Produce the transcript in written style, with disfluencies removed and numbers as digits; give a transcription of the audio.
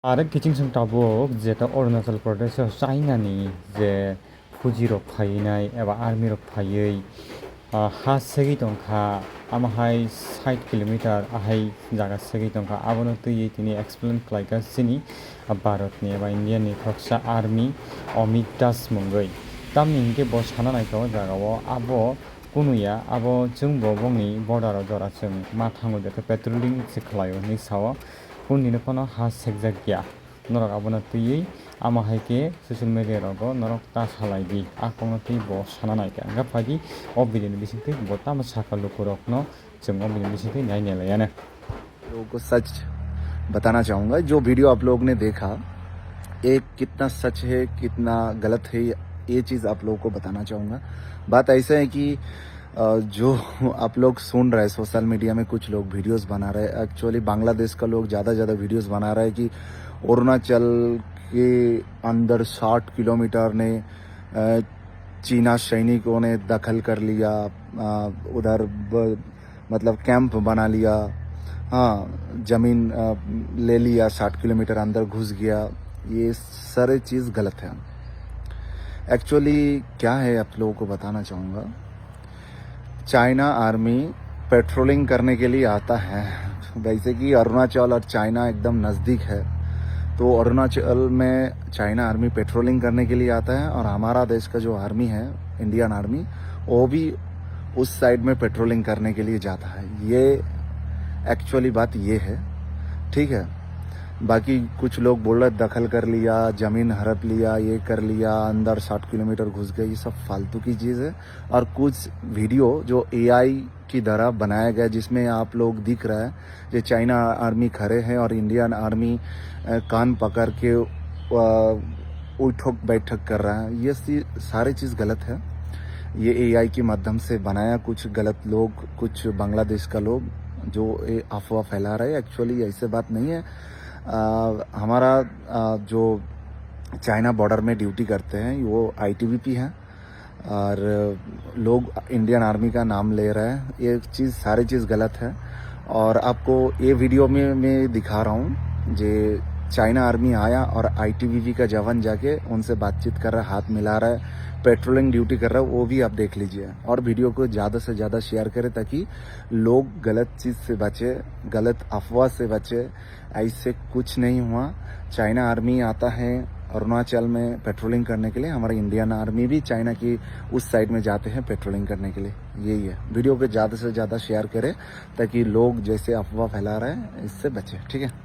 आरो किचिंजों ताबुक जेटा अरुणाचल प्रदेशआव चाइनानि जे फुजि रक फायैनाय एबा आर्मि रक फायै हा सेगि दंखा आमाहाय 60 किलोमिटार आहाय जागा सेगि दंखा आबोनो तैयै तिनि एक्सप्लेन खालायगासिनि भारतनि एबा इन्डियानि प्रक्सा आर्मि अमित दास मुंगै तामनि हिंके बो साना नायखौ जागाव आबो कुनुया आबो जोंबो बंनि बर्डाराव जरा जों मा थाङो जेथे पेट्रोलिं से खालायो नि साव कुनिनो कोनो हा सेगजागिया नरक आबोनो तैयै आमाहायके ससियेल मिडिया रगो नरक ता सालायदि आखोनो तै बो साना नायका गाफादि अबिदिन बिसिंतै बोताम साका लुकुरकनो जों अबिदिन बिसिंतै नायने लायानो लोगों को सच बताना चाहूँगा। जो वीडियो आप लोगों ने देखा एक कितना सच है कितना गलत है ये चीज़ आप लोगों को बताना चाहूँगा। बात ऐसा है कि जो आप लोग सुन रहे हैं सोशल मीडिया में कुछ लोग वीडियोस बना रहे हैं, एक्चुअली बांग्लादेश का लोग ज़्यादा वीडियोस बना रहे हैं कि अरुणाचल के अंदर 60 किलोमीटर ने चीना सैनिकों ने दखल कर लिया, उधर मतलब कैंप बना लिया, हाँ ज़मीन ले लिया, 60 किलोमीटर अंदर घुस गया। ये सारे चीज़ गलत है। एक्चुअली क्या है आप लोगों को बताना चाहूँगा। चाइना आर्मी पेट्रोलिंग करने के लिए आता है। वैसे कि अरुणाचल और चाइना एकदम नज़दीक है, तो अरुणाचल में चाइना आर्मी पेट्रोलिंग करने के लिए आता है और हमारा देश का जो आर्मी है इंडियन आर्मी वो भी उस साइड में पेट्रोलिंग करने के लिए जाता है। ये एक्चुअली बात ये है, ठीक है। बाकी कुछ लोग बोल रहे दखल कर लिया, ज़मीन हड़प लिया, ये कर लिया, अंदर 60 किलोमीटर घुस गए, ये सब फालतू की चीज़ है। और कुछ वीडियो जो एआई की तरह बनाया गया जिसमें आप लोग दिख रहा है जो चाइना आर्मी खड़े हैं और इंडियन आर्मी कान पकड़ के उठक बैठक कर रहा है, ये सारी चीज़ गलत है। ये एआई के माध्यम से बनाया कुछ गलत लोग, कुछ बांग्लादेश का लोग जो अफवाह फैला रहे हैं। एक्चुअली ऐसे बात नहीं है। हमारा जो चाइना बॉर्डर में ड्यूटी करते हैं वो आईटीबीपी हैं और लोग इंडियन आर्मी का नाम ले रहे हैं, ये चीज़ सारी चीज़ गलत है। और आपको ये वीडियो में मैं दिखा रहा हूँ जो चाइना आर्मी आया और आईटीबीपी का जवान जाके उनसे बातचीत कर रहा है, हाथ मिला रहा है, पेट्रोलिंग ड्यूटी कर रहा है, वो भी आप देख लीजिए। और वीडियो को ज़्यादा से ज़्यादा शेयर करें ताकि लोग गलत चीज़ से बचे, गलत अफवाह से बचे। ऐसे कुछ नहीं हुआ। चाइना आर्मी आता है अरुणाचल में पेट्रोलिंग करने के लिए, हमारे इंडियन आर्मी भी चाइना की उस साइड में जाते हैं पेट्रोलिंग करने के लिए। यही है, वीडियो को ज़्यादा से ज़्यादा शेयर करें ताकि लोग जैसे अफवाह फैला रहे हैं इससे बचे, ठीक है।